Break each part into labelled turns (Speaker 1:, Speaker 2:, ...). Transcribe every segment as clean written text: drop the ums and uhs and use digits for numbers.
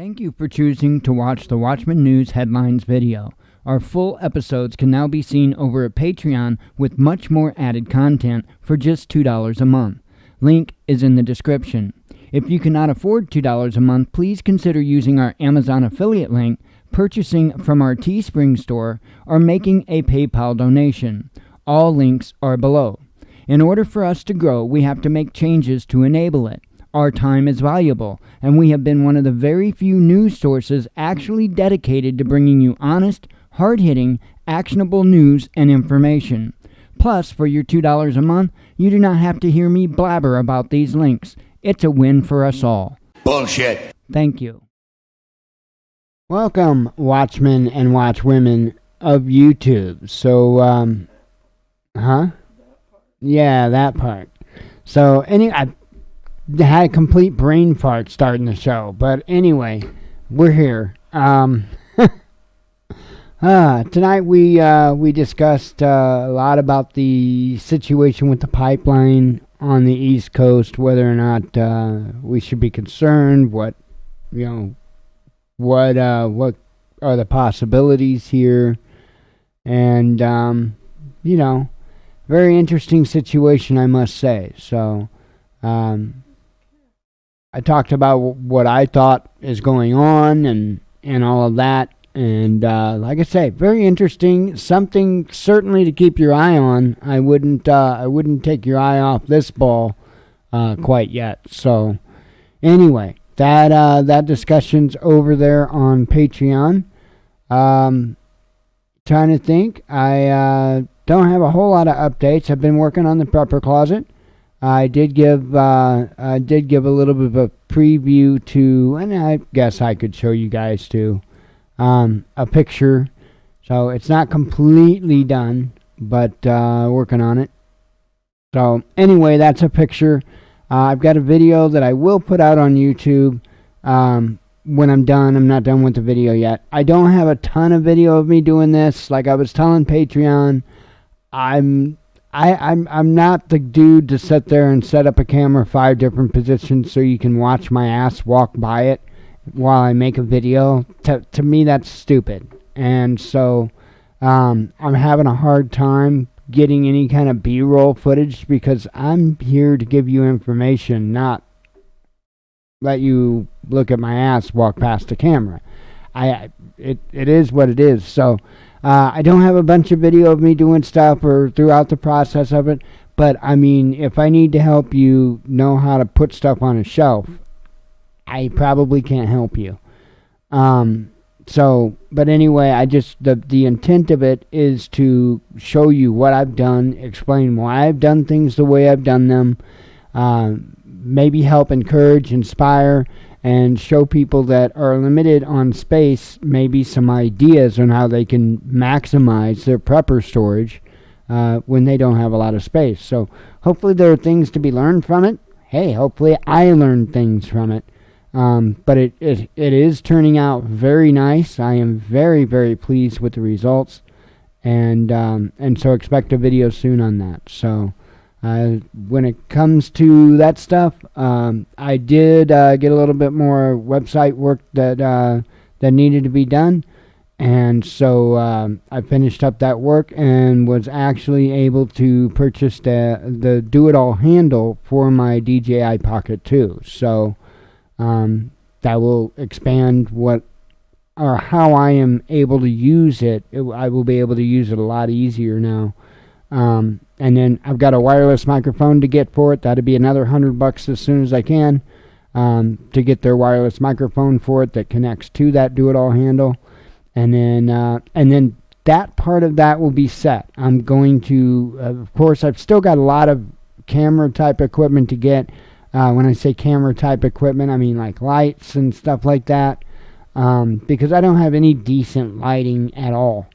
Speaker 1: Thank you for choosing to watch the Watchman News Headlines video. Our full episodes can now be seen over at Patreon with much more added content for just $2 a month. Link is in the description. If you cannot afford $2 a month, please consider using our Amazon affiliate link, purchasing from our Teespring store, or making a PayPal donation. All links are below. In order for us to grow, we have to make changes to enable it. Our time is valuable, and we have been one of the very few news sources actually dedicated to bringing you honest, hard-hitting, actionable news and information. Plus, for your $2 a month, you do not have to hear me blabber about these links. It's a win for us all.
Speaker 2: Bullshit.
Speaker 1: Thank you. Welcome, watchmen and watchwomen of YouTube. So, Yeah, that part. So, I had a complete brain fart starting the show, but anyway, we're here. Tonight we discussed a lot about the situation with the pipeline on the East Coast, whether or not we should be concerned, what are the possibilities here, and very interesting situation, I must say. So, I talked about what I thought is going on and all of that. And like I say, very interesting. Something certainly to keep your eye on. I wouldn't take your eye off this ball quite yet. So anyway, that discussion's over there on Patreon. Trying to think. I don't have a whole lot of updates. I've been working on the prepper closet. I did give a little bit of a preview to, and I guess I could show you guys too, a picture. So it's not completely done, but working on it. So anyway, that's a picture. I've got a video that I will put out on YouTube when I'm done. I'm not done with the video yet. I don't have a ton of video of me doing this. Like I was telling Patreon, I'm not the dude to sit there and set up a camera 5 different positions so you can watch my ass walk by it while I make a video. To me, that's stupid. And so I'm having a hard time getting any kind of B-roll footage because I'm here to give you information, not let you look at my ass walk past the camera. It is what it is. So I don't have a bunch of video of me doing stuff or throughout the process of it, but I mean, if I need to help you know how to put stuff on a shelf, I probably can't help you. But anyway, the intent of it is to show you what I've done, explain why I've done things the way I've done them, maybe help encourage, inspire, and show people that are limited on space maybe some ideas on how they can maximize their prepper storage when they don't have a lot of space. So hopefully there are things to be learned from it. Hey, hopefully I learned things from it. But it is turning out very nice. I am very, very pleased with the results. And so expect a video soon on that. So when it comes to that stuff, I did get a little bit more website work that needed to be done, and so I finished up that work and was actually able to purchase the do-it-all handle for my DJI Pocket 2. So that will expand how I am able to use it. I will be able to use it a lot easier now. And then I've got a wireless microphone to get for it. That'd be another $100 as soon as I can to get their wireless microphone for it that connects to that do-it-all handle. And then that part of that will be set. I'm going to, of course, I've still got a lot of camera type equipment to get. When I say camera type equipment, I mean like lights and stuff like that, because I don't have any decent lighting at all.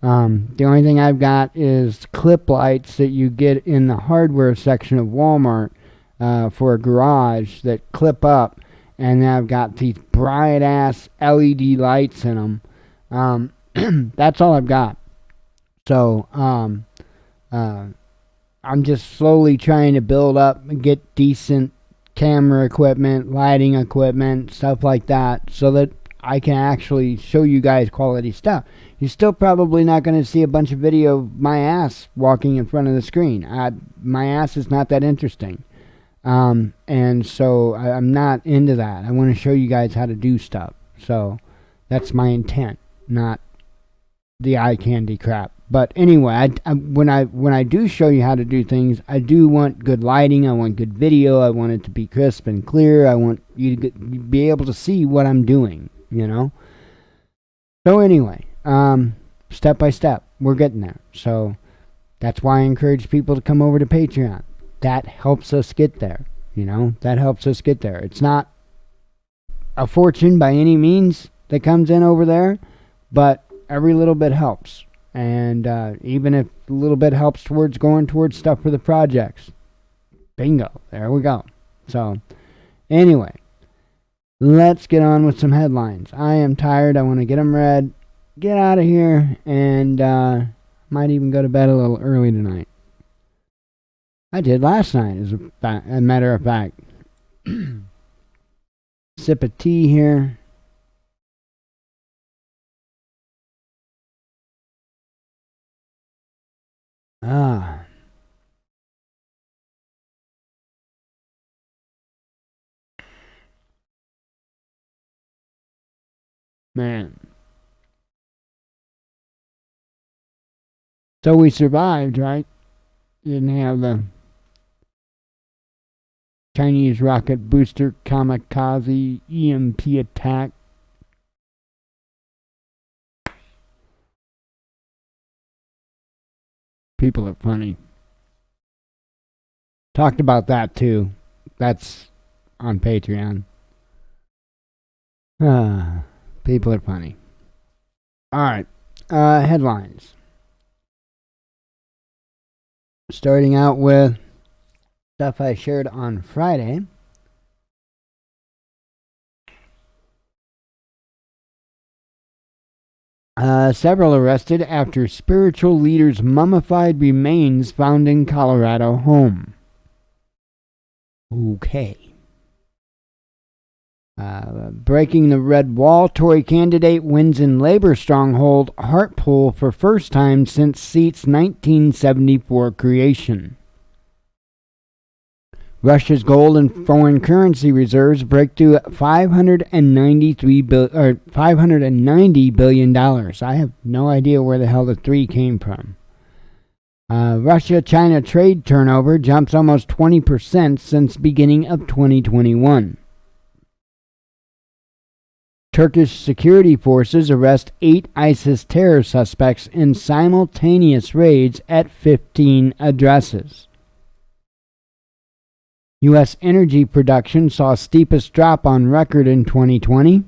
Speaker 1: The only thing I've got is clip lights that you get in the hardware section of Walmart for a garage that clip up, and I've got these bright ass LED lights in them. That's all I've got. So I'm just slowly trying to build up and get decent camera equipment, lighting equipment, stuff like that, so that I can actually show you guys quality stuff. You're still probably not going to see a bunch of video of my ass walking in front of the screen. My ass is not that interesting. And so I'm not into that. I want to show you guys how to do stuff. So that's my intent, not the eye candy crap. But anyway, when I do show you how to do things, I do want good lighting. I want good video. I want it to be crisp and clear. I want you to be able to see what I'm doing, you know? So anyway, step by step, we're getting there. So that's why I encourage people to come over to Patreon. That helps us get there, you know? That helps us get there. It's not a fortune by any means that comes in over there, but every little bit helps. And even if a little bit helps towards going towards stuff for the projects. Bingo. There we go. So, anyway, let's get on with some headlines. I am tired. I want to get them read, get out of here, and might even go to bed a little early tonight. I did last night, as a matter of fact. Sip of tea here. Man. So we survived, right? Didn't have the Chinese rocket booster kamikaze EMP attack. People are funny. Talked about that too. That's on Patreon. People are funny. Alright. Headlines. Starting out with stuff I shared on Friday. Several arrested after spiritual leader's mummified remains found in Colorado home. Okay. Breaking the red wall, Tory candidate wins in labor stronghold Hartlepool for first time since seat's 1974 creation. Russia's gold and foreign currency reserves break through $590 billion. I have no idea where the hell the 3 came from. Russia-China trade turnover jumps almost 20% since beginning of 2021. Turkish security forces arrest 8 ISIS terror suspects in simultaneous raids at 15 addresses. U.S. energy production saw steepest drop on record in 2020.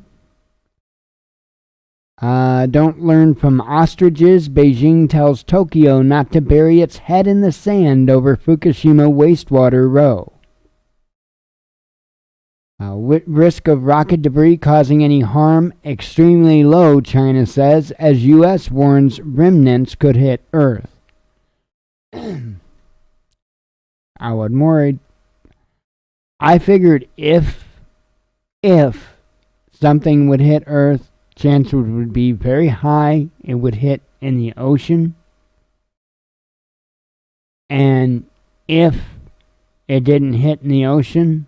Speaker 1: Don't learn from ostriches. Beijing tells Tokyo not to bury its head in the sand over Fukushima wastewater row. Risk of rocket debris causing any harm extremely low, China says, as U.S. warns remnants could hit Earth. I wasn't worried. I figured if something would hit Earth, chances would be very high it would hit in the ocean. And if it didn't hit in the ocean,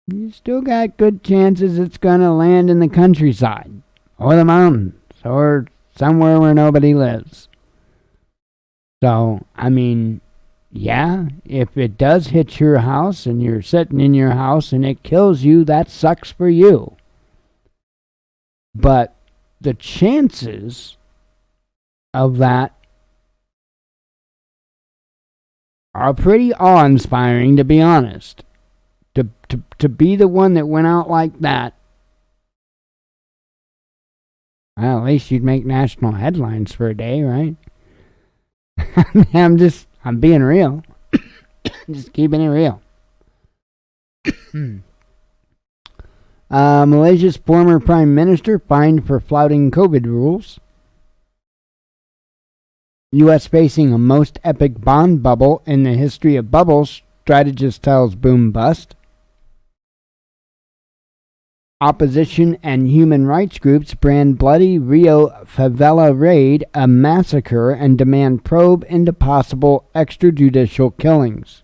Speaker 1: you still got good chances it's going to land in the countryside or the mountains or somewhere where nobody lives. So, I mean, yeah, if it does hit your house and you're sitting in your house and it kills you, that sucks for you. But the chances of that are pretty awe-inspiring, to be honest. To be the one that went out like that, well, at least you'd make national headlines for a day, right? I'm being real. Just keeping it real. Malaysia's former prime minister fined for flouting COVID rules. U.S. facing a most epic bond bubble in the history of bubbles, strategist tells boom bust. Opposition and human rights groups brand bloody Rio favela raid a massacre and demand probe into possible extrajudicial killings.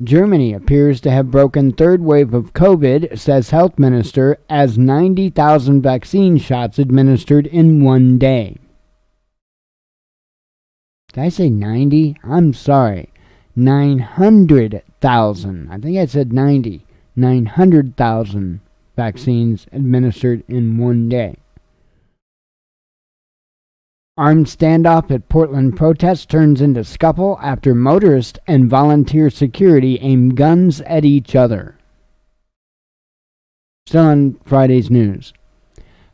Speaker 1: Germany appears to have broken third wave of COVID, says health minister, as 90,000 vaccine shots administered in one day. Did I say 90? I'm sorry. 900,000. I think I said 90. 900,000 vaccines administered in one day. Armed standoff at Portland protest turns into scuffle after motorist and volunteer security aim guns at each other. Still on Friday's news.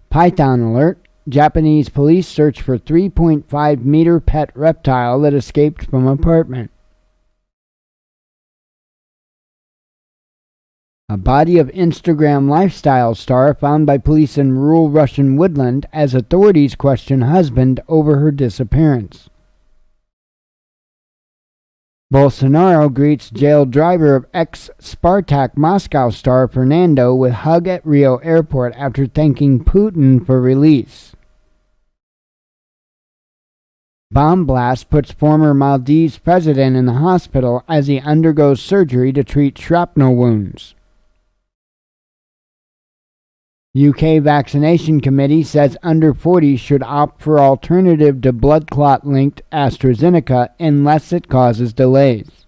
Speaker 1: Python alert. Japanese police search for 3.5-meter pet reptile that escaped from apartment. A body of Instagram lifestyle star found by police in rural Russian woodland as authorities question husband over her disappearance. Bolsonaro greets jailed driver of ex-Spartak Moscow star Fernando with hug at Rio airport after thanking Putin for release. Bomb blast puts former Maldives president in the hospital as he undergoes surgery to treat shrapnel wounds. UK vaccination committee says under 40 should opt for alternative to blood clot linked AstraZeneca unless it causes delays.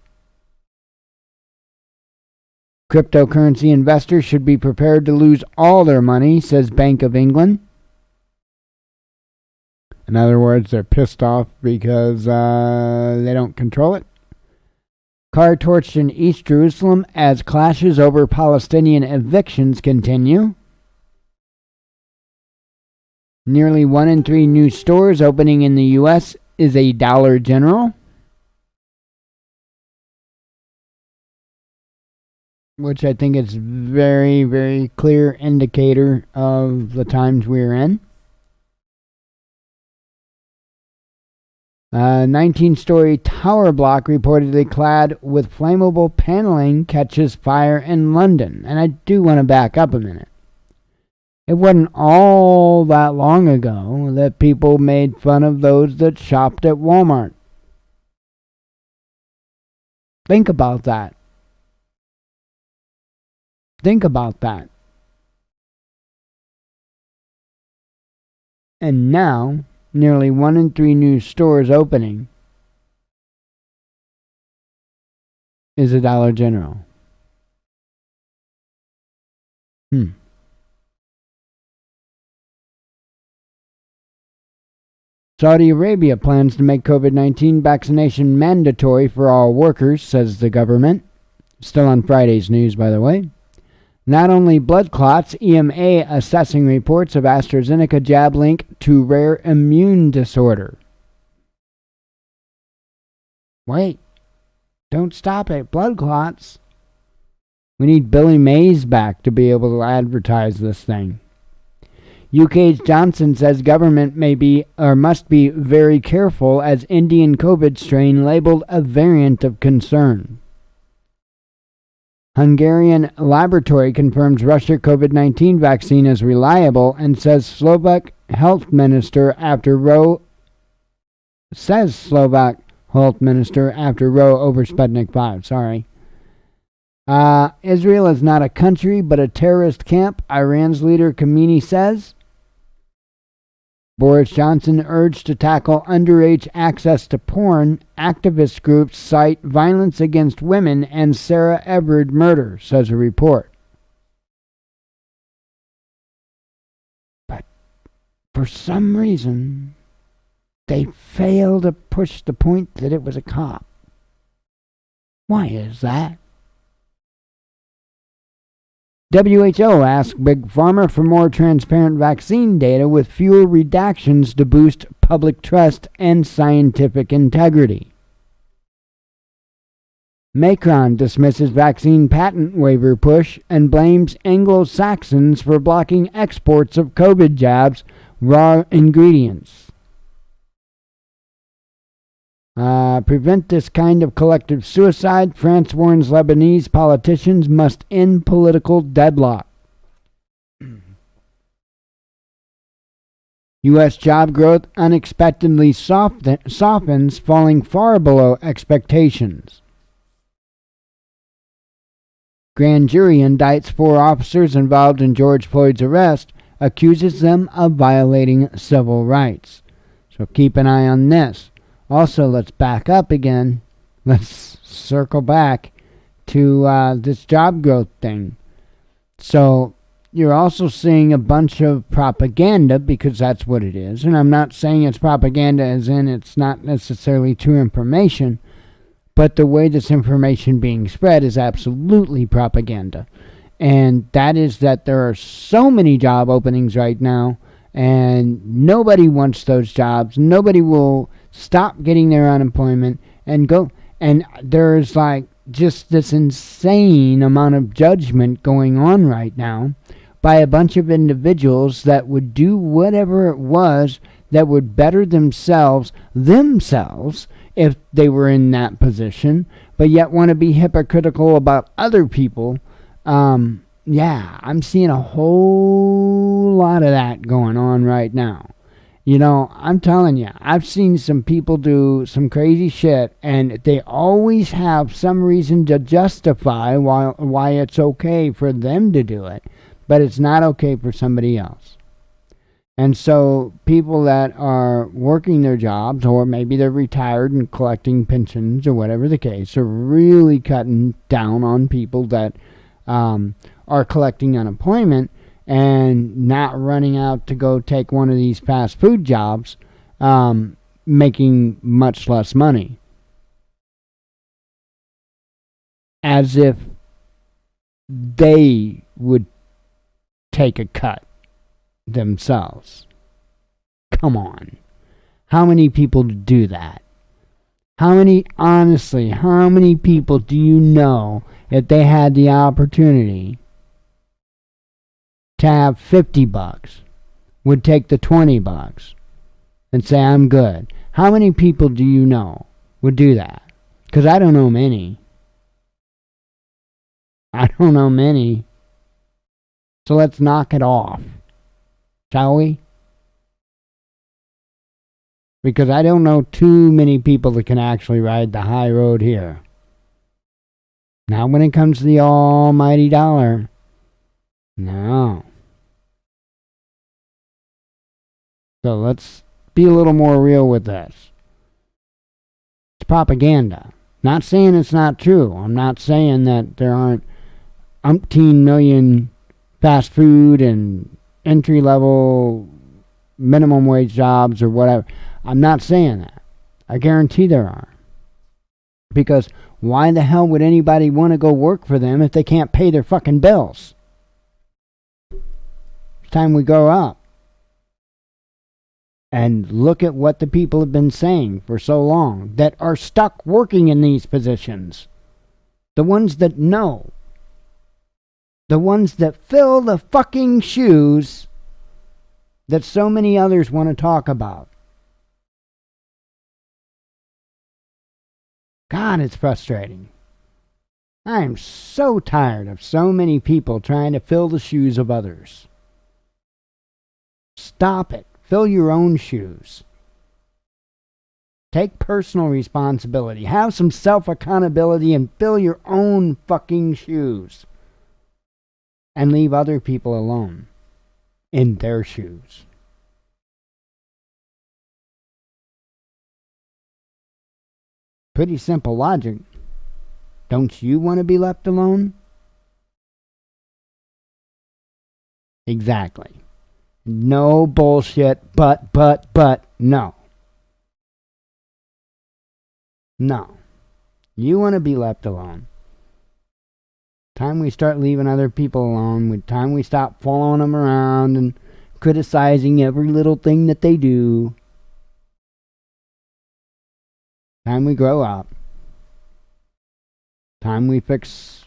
Speaker 1: Cryptocurrency investors should be prepared to lose all their money, says Bank of England. In other words, they're pissed off because they don't control it. Car torched in East Jerusalem as clashes over Palestinian evictions continue. Nearly 1 in 3 new stores opening in the U.S. is a Dollar General, which I think is very, very clear indicator of the times we're in. 19-story tower block reportedly clad with flammable paneling catches fire in London. And I do want to back up a minute. It wasn't all that long ago that people made fun of those that shopped at Walmart. Think about that. Think about that. And now, nearly 1 in 3 new stores opening is a Dollar General. Saudi Arabia plans to make COVID-19 vaccination mandatory for all workers, says the government. Still on Friday's news, by the way. Not only blood clots, EMA assessing reports of AstraZeneca jab link to rare immune disorder. Wait, don't stop at blood clots. We need Billy Mays back to be able to advertise this thing. UK's Johnson says government must be very careful as Indian COVID strain labeled a variant of concern. Hungarian laboratory confirms Russia COVID-19 vaccine is reliable and says Slovak health minister after row over Sputnik 5. Israel is not a country but a terrorist camp, Iran's leader Khamenei says. Boris Johnson urged to tackle underage access to porn. Activist groups cite violence against women and Sarah Everard murder, says a report. But for some reason, they fail to push the point that it was a cop. Why is that? WHO asked Big Pharma for more transparent vaccine data with fewer redactions to boost public trust and scientific integrity. Macron dismisses vaccine patent waiver push and blames Anglo-Saxons for blocking exports of COVID jabs' raw ingredients. Prevent this kind of collective suicide, France warns Lebanese politicians must end political deadlock. U.S. job growth unexpectedly softens, falling far below expectations. Grand jury indicts 4 officers involved in George Floyd's arrest, accuses them of violating civil rights. So keep an eye on this. Also, let's back up again. Let's circle back to this job growth thing. So you're also seeing a bunch of propaganda, because that's what it is. And I'm not saying it's propaganda as in it's not necessarily true information, but the way this information being spread is absolutely propaganda. And that is that there are so many job openings right now, and nobody wants those jobs. Nobody will stop getting their unemployment and go. And there's like just this insane amount of judgment going on right now by a bunch of individuals that would do whatever it was that would better themselves if they were in that position, but yet want to be hypocritical about other people. Yeah, I'm seeing a whole lot of that going on right now. You know, I'm telling you, I've seen some people do some crazy shit, and they always have some reason to justify why it's okay for them to do it, but it's not okay for somebody else. And so people that are working their jobs, or maybe they're retired and collecting pensions or whatever the case, are really cutting down on people that are collecting unemployment and not running out to go take one of these fast food jobs, making much less money. As if they would take a cut themselves. Come on. How many people do that? Honestly, how many people do you know, if they had the opportunity to have $50, would take the $20 and say, I'm good? How many people do you know would do that? Because I don't know many. So let's knock it off, shall we? Because I don't know too many people that can actually ride the high road here. Not when it comes to the almighty dollar. No. So let's be a little more real with this. It's propaganda. Not saying it's not true. I'm not saying that there aren't umpteen million fast food and entry-level minimum wage jobs or whatever. I'm not saying that. I guarantee there are. Because why the hell would anybody want to go work for them if they can't pay their fucking bills? It's time we grow up and look at what the people have been saying for so long that are stuck working in these positions. The ones that know. The ones that fill the fucking shoes that so many others want to talk about. God, it's frustrating. I am so tired of so many people trying to fill the shoes of others. Stop it. Fill your own shoes. Take personal responsibility. Have some self-accountability and fill your own fucking shoes. And leave other people alone in their shoes. Pretty simple logic. Don't you want to be left alone? Exactly. No bullshit, but, no. No. You want to be left alone. Time we start leaving other people alone, time we stop following them around and criticizing every little thing that they do. Time we grow up. Time we fix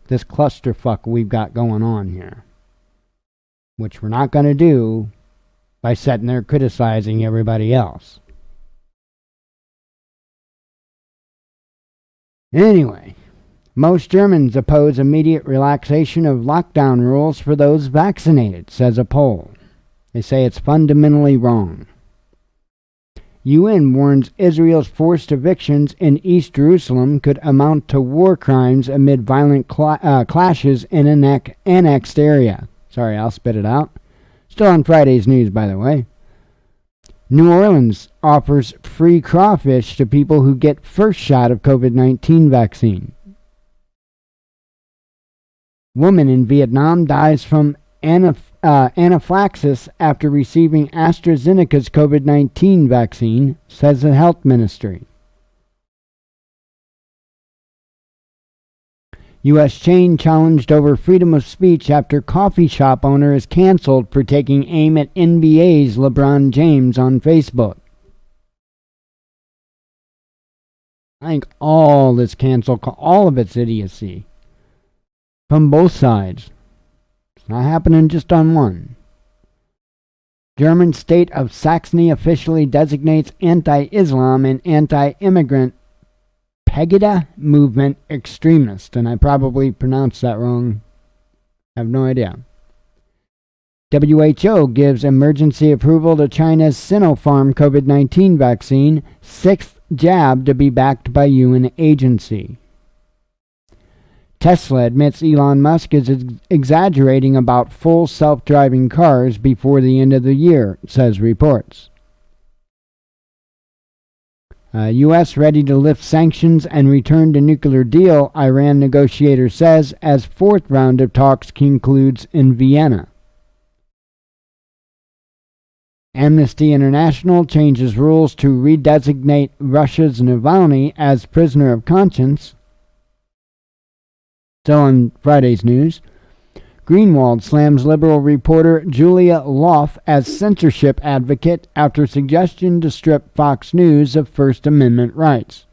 Speaker 1: this clusterfuck we've got going on here. Which we're not going to do by sitting there criticizing everybody else. Anyway, most Germans oppose immediate relaxation of lockdown rules for those vaccinated, says a poll. They say it's fundamentally wrong. UN warns Israel's forced evictions in East Jerusalem could amount to war crimes amid violent clashes in an annexed area. Sorry, I'll spit it out. Still on Friday's news, by the way. New Orleans offers free crawfish to people who get first shot of COVID-19 vaccine. Woman in Vietnam dies from anaphylaxis after receiving AstraZeneca's COVID-19 vaccine, says the health ministry. U.S. chain challenged over freedom of speech after coffee shop owner is canceled for taking aim at NBA's LeBron James on Facebook. I think all this cancel, all of it's idiocy. From both sides. It's not happening just on one. German state of Saxony officially designates anti-Islam and anti-immigrant Pegida movement extremist, and I probably pronounced that wrong. I have no idea. WHO gives emergency approval to China's Sinopharm COVID-19 vaccine, sixth jab to be backed by UN agency. Tesla admits Elon Musk is exaggerating about full self-driving cars before the end of the year, says reports. U.S. ready to lift sanctions and return to nuclear deal, Iran negotiator says, as fourth round of talks concludes in Vienna. Amnesty International changes rules to redesignate Russia's Navalny as prisoner of conscience. Still on Friday's news. Greenwald slams liberal reporter Julia Loff as censorship advocate after suggestion to strip Fox News of First Amendment rights.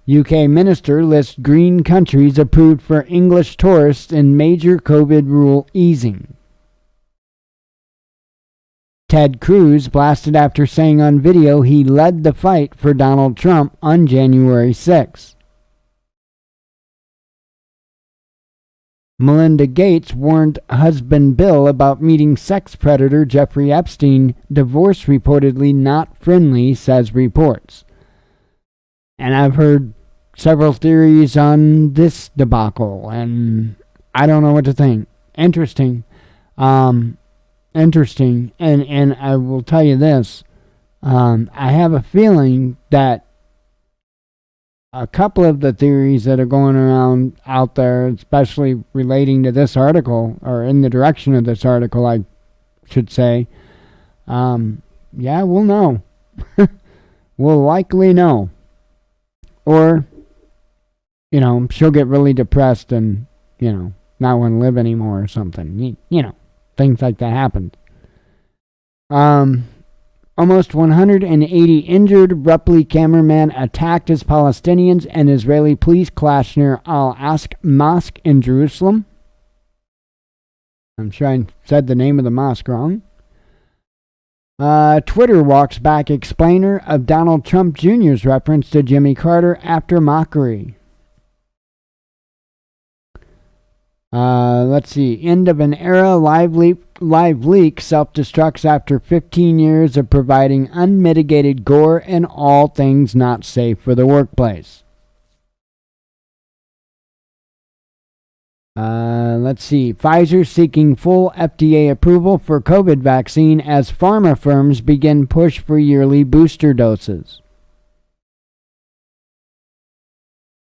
Speaker 1: UK minister lists green countries approved for English tourists in major COVID rule easing. Ted Cruz blasted after saying on video he led the fight for Donald Trump on January 6. Melinda Gates warned husband Bill about meeting sex predator Jeffrey Epstein. Divorce reportedly not friendly, says reports. And I've heard several theories on this debacle, and I don't know what to think. Interesting. And I will tell you this. I have a feeling that a couple of the theories that are going around out there, especially relating to this article, or in the direction of this article, I should say, we'll know. We'll likely know. Or, she'll get really depressed and, not want to live anymore or something. Things like that happen. Almost 180 injured. Ripley cameraman attacked as Palestinians and Israeli police clash near Al-Aqsa Mosque in Jerusalem. I'm sure I said the name of the mosque wrong. Twitter walks back explainer of Donald Trump Jr.'s reference to Jimmy Carter after mockery. Let's see. End of an era. Live leak self-destructs after 15 years of providing unmitigated gore and all things not safe for the workplace. Let's see. Pfizer seeking full FDA approval for COVID vaccine as pharma firms begin push for yearly booster doses.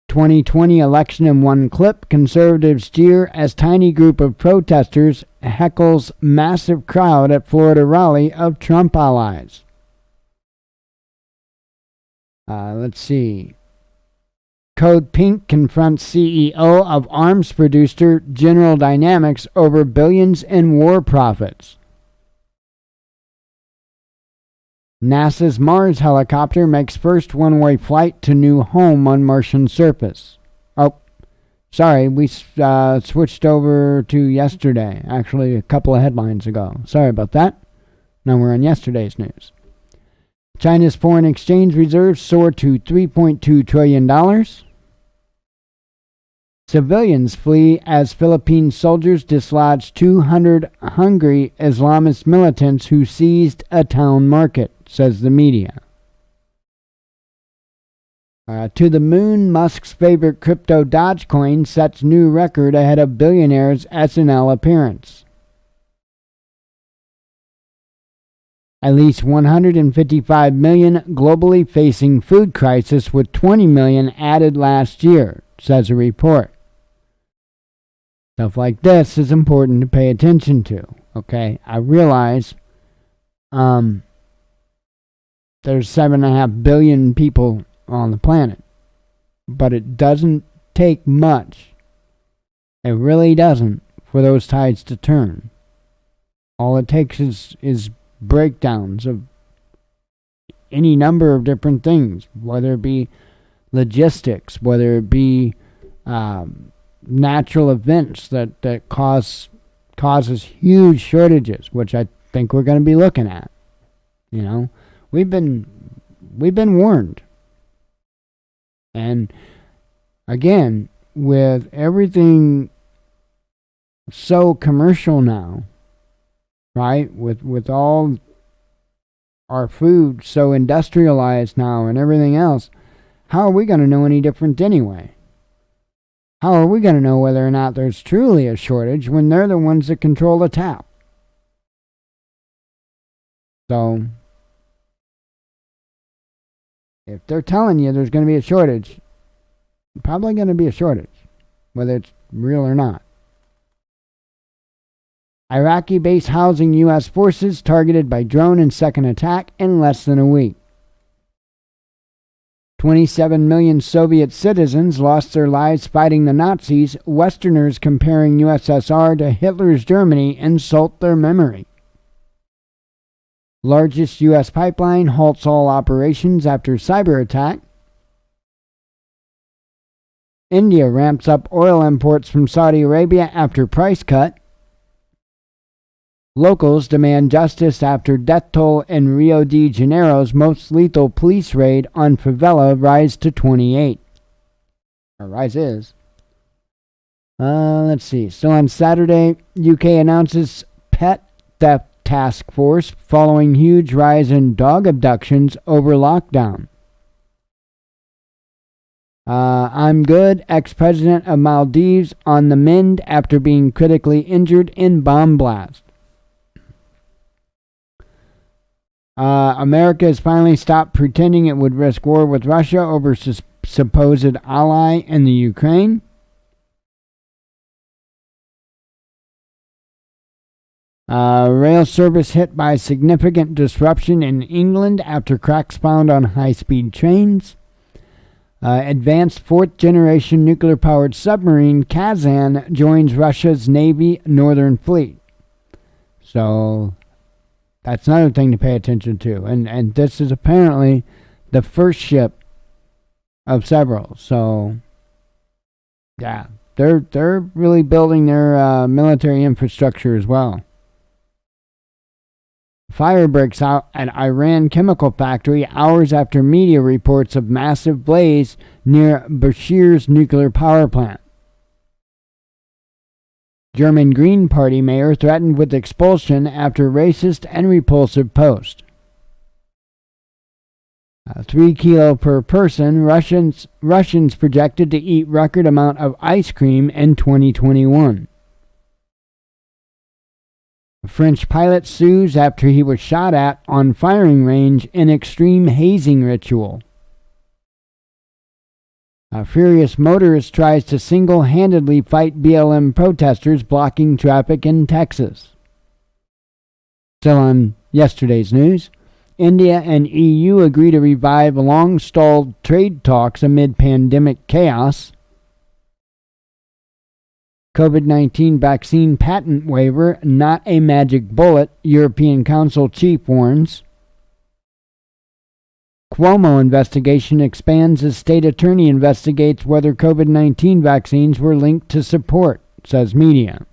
Speaker 1: 2020 election in one clip. Conservatives jeer as tiny group of protesters heckles massive crowd at Florida rally of Trump allies. Let's see. Code Pink confronts CEO of arms producer General Dynamics over billions in war profits. NASA's Mars helicopter makes first one-way flight to new home on Martian surface. Oh, sorry, we switched over to yesterday. Actually, a couple of headlines ago. Sorry about that. Now we're on yesterday's news. China's foreign exchange reserves soar to $3.2 trillion. Civilians flee as Philippine soldiers dislodge 200 hungry Islamist militants who seized a town market, says the media. To the moon, Musk's favorite crypto Dogecoin sets new record ahead of billionaire's SNL appearance. At least 155 million globally facing food crisis, with 20 million added last year, says a report. Stuff like this is important to pay attention to. Okay, I realize there's 7.5 billion people on the planet, but it doesn't take much. It really doesn't for those tides to turn. All it takes is breakdowns of any number of different things, whether it be logistics, whether it be natural events that causes huge shortages, which I think we're going to be looking at. You know, we've been warned. And again, with everything so commercial now, right? With all our food so industrialized now and everything else, how are we going to know any different anyway? How are we going to know whether or not there's truly a shortage when they're the ones that control the tap? So, if they're telling you there's going to be a shortage, probably going to be a shortage, whether it's real or not. Iraqi base housing U.S. forces targeted by drone and second attack in less than a week. 27 million Soviet citizens lost their lives fighting the Nazis. Westerners comparing USSR to Hitler's Germany insult their memory. Largest U.S. pipeline halts all operations after cyber attack. India ramps up oil imports from Saudi Arabia after price cut. Locals demand justice after death toll in Rio de Janeiro's most lethal police raid on favela rise to 28. Or rises. Let's see. So on Saturday, UK announces pet theft task force following huge rise in dog abductions over lockdown. I'm good. Ex-president of Maldives on the mend after being critically injured in bomb blast. America has finally stopped pretending it would risk war with Russia over supposed ally in the Ukraine. Rail service hit by significant disruption in England after cracks found on high-speed trains. Advanced fourth-generation nuclear-powered submarine Kazan joins Russia's Navy Northern Fleet. So that's another thing to pay attention to. And this is apparently the first ship of several. So, yeah, they're really building their military infrastructure as well. Fire breaks out at Iran chemical factory hours after media reports of massive blaze near Bashir's nuclear power plant. German Green Party mayor threatened with expulsion after racist and repulsive post. 3 kilo per person. Russians projected to eat record amount of ice cream in 2021. A French pilot sues after he was shot at on firing range in extreme hazing ritual. A furious motorist tries to single-handedly fight BLM protesters blocking traffic in Texas. Still on yesterday's news, India and EU agree to revive long-stalled trade talks amid pandemic chaos. COVID-19 vaccine patent waiver, not a magic bullet, European Council chief warns. Cuomo investigation expands as state attorney investigates whether COVID-19 vaccines were linked to support, says media.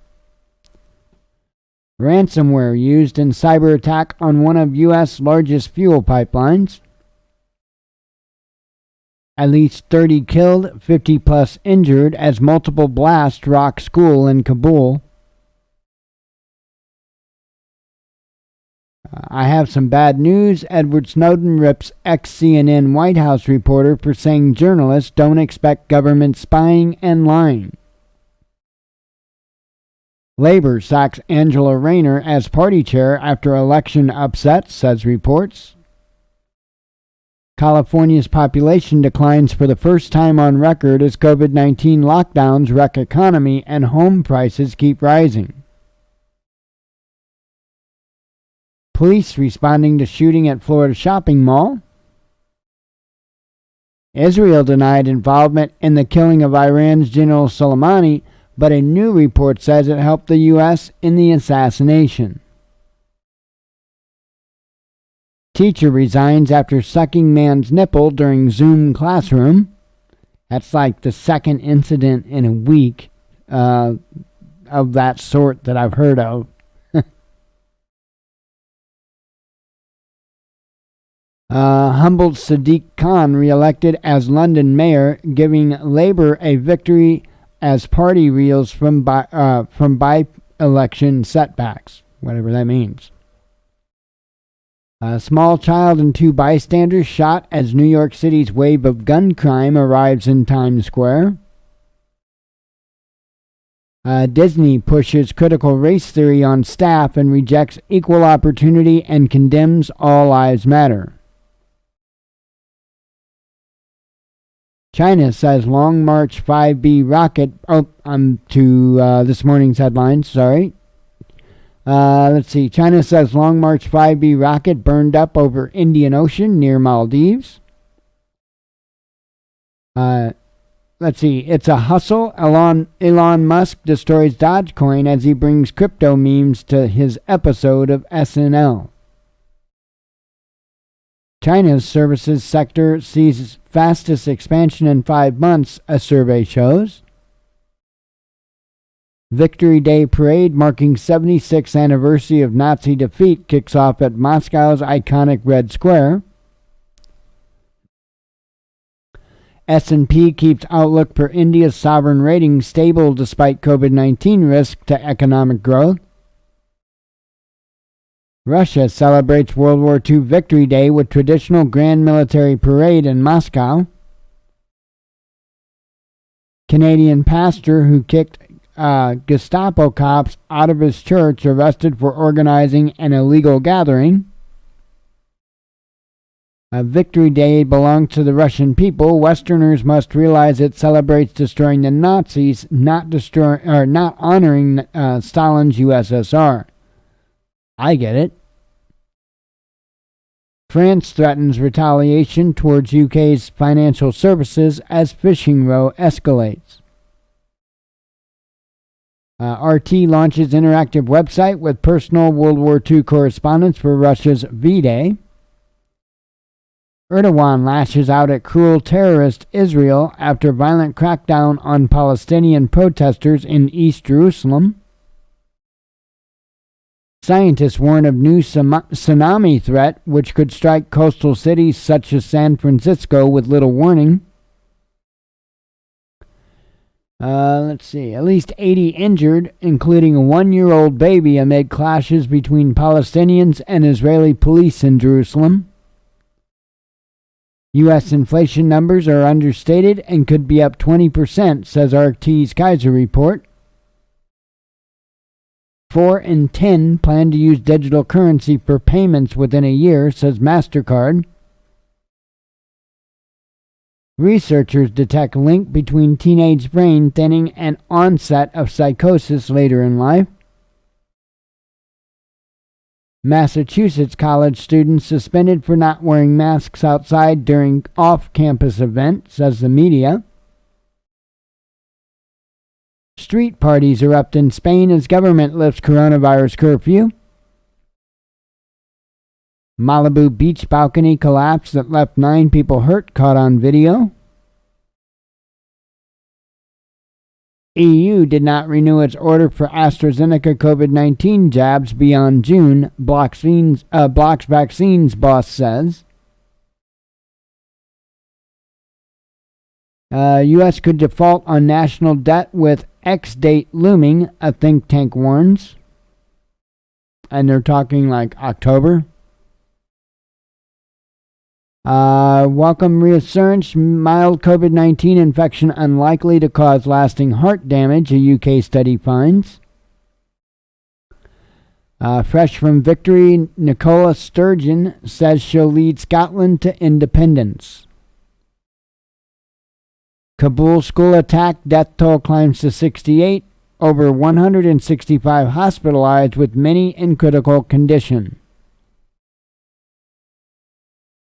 Speaker 1: Ransomware used in cyber attack on one of U.S. largest fuel pipelines. At least 30 killed, 50 plus injured as multiple blasts rock school in Kabul. I have some bad news. Edward Snowden rips ex-CNN White House reporter for saying journalists don't expect government spying and lying. Labor sacks Angela Rayner as party chair after election upset, says reports. California's population declines for the first time on record as COVID-19 lockdowns wreck economy and home prices keep rising. Police responding to shooting at Florida shopping mall. Israel denied involvement in the killing of Iran's General Soleimani, but a new report says it helped the U.S. in the assassination. Teacher resigns after sucking man's nipple during Zoom classroom. That's like the second incident in a week of that sort that I've heard of. Humbled Sadiq Khan re-elected as London mayor, giving Labour a victory as party reels from by-election setbacks, whatever that means. A small child and 2 bystanders shot as New York City's wave of gun crime arrives in Times Square. Disney pushes critical race theory on staff and rejects equal opportunity and condemns All Lives Matter. China says Long March 5B rocket... I'm to this morning's headlines, sorry. Let's see. China says Long March 5B rocket burned up over Indian Ocean near Maldives. Let's see. It's a hustle. Elon Musk destroys Dogecoin as he brings crypto memes to his episode of SNL. China's services sector sees fastest expansion in 5 months, a survey shows. Victory Day parade marking 76th anniversary of Nazi defeat kicks off at Moscow's iconic Red Square. S&P keeps outlook for India's sovereign rating stable despite COVID-19 risk to economic growth. Russia celebrates World War II Victory Day with traditional grand military parade in Moscow. Canadian pastor who kicked Gestapo cops out of his church arrested for organizing an illegal gathering. Victory Day belongs to the Russian people. Westerners must realize it celebrates destroying the Nazis, not honoring Stalin's USSR. I get it. France threatens retaliation towards UK's financial services as fishing row escalates. RT launches interactive website with personal World War II correspondence for Russia's V-Day. Erdogan lashes out at cruel terrorist Israel after violent crackdown on Palestinian protesters in East Jerusalem. Scientists warn of new tsunami threat, which could strike coastal cities such as San Francisco with little warning. Let's see. At least 80 injured, including a 1-year-old baby amid clashes between Palestinians and Israeli police in Jerusalem. U.S. inflation numbers are understated and could be up 20%, says RT's Kaiser report. 4 in 10 plan to use digital currency for payments within a year, says MasterCard. Researchers detect link between teenage brain thinning and onset of psychosis later in life. Massachusetts college students suspended for not wearing masks outside during off-campus event, says the media. Street parties erupt in Spain as government lifts coronavirus curfew. Malibu beach balcony collapse that left 9 people hurt, caught on video. EU did not renew its order for AstraZeneca COVID-19 jabs beyond June, blocks vaccines boss says. U.S. could default on national debt with X date looming, a think tank warns. And they're talking like October. Welcome reassurance, mild COVID-19 infection unlikely to cause lasting heart damage, a UK study finds. Fresh from victory, Nicola Sturgeon says she'll lead Scotland to independence. Kabul school attack, death toll climbs to 68, over 165 hospitalized with many in critical condition.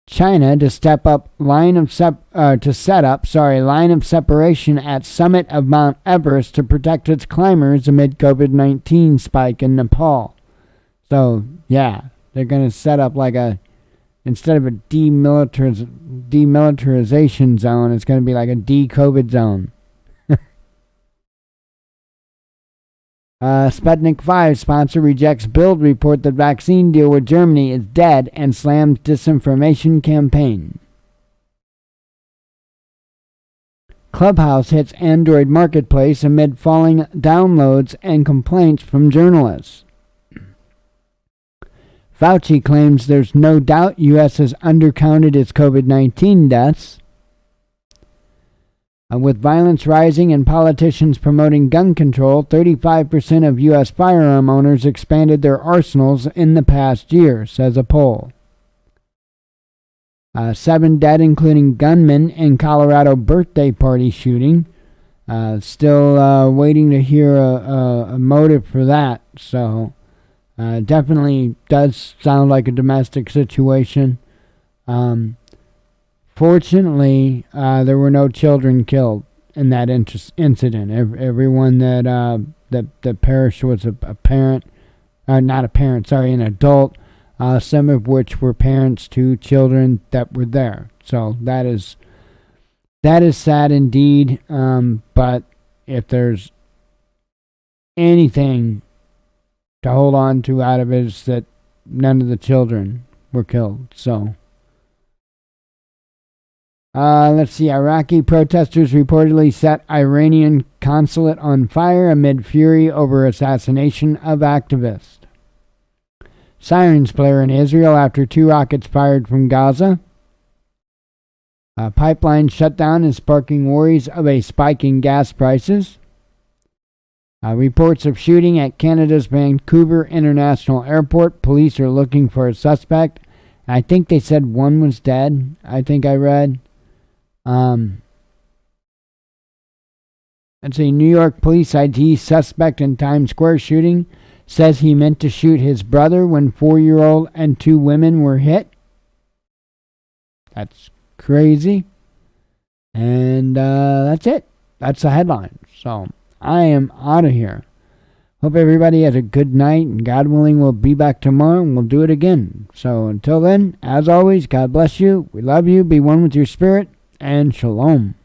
Speaker 1: China to set up line of separation at summit of Mount Everest to protect its climbers amid COVID-19 spike in Nepal. So, yeah, they're going to set up like instead of a demilitarization zone, it's going to be like a de-COVID zone. Sputnik 5 sponsor rejects Bild report that vaccine deal with Germany is dead and slams disinformation campaign. Clubhouse hits Android marketplace amid falling downloads and complaints from journalists. Fauci claims there's no doubt U.S. has undercounted its COVID-19 deaths. With violence rising and politicians promoting gun control, 35% of U.S. firearm owners expanded their arsenals in the past year, says a poll. 7 dead, including gunmen in Colorado birthday party shooting. Still waiting to hear a motive for that, so definitely does sound like a domestic situation. Fortunately, there were no children killed in that incident. Everyone that perished was an adult, some of which were parents to children that were there. So that is sad indeed. But if there's anything to hold on to out of it, is that none of the children were killed. So. Let's see. Iraqi protesters reportedly set Iranian consulate on fire amid fury over assassination of activist. Sirens blare in Israel after 2 rockets fired from Gaza. Pipeline shutdown is sparking worries of a spike in gas prices. Reports of shooting at Canada's Vancouver International Airport. Police are looking for a suspect. I think they said 1 was dead, I think I read. Let's see, New York police ID suspect in Times Square shooting says he meant to shoot his brother when 4-year-old and 2 women were hit. That's crazy. And that's it. That's the headline. So I am out of here. Hope everybody has a good night, and God willing, we'll be back tomorrow and we'll do it again. So until then, as always, God bless you. We love you. Be one with your spirit. And shalom.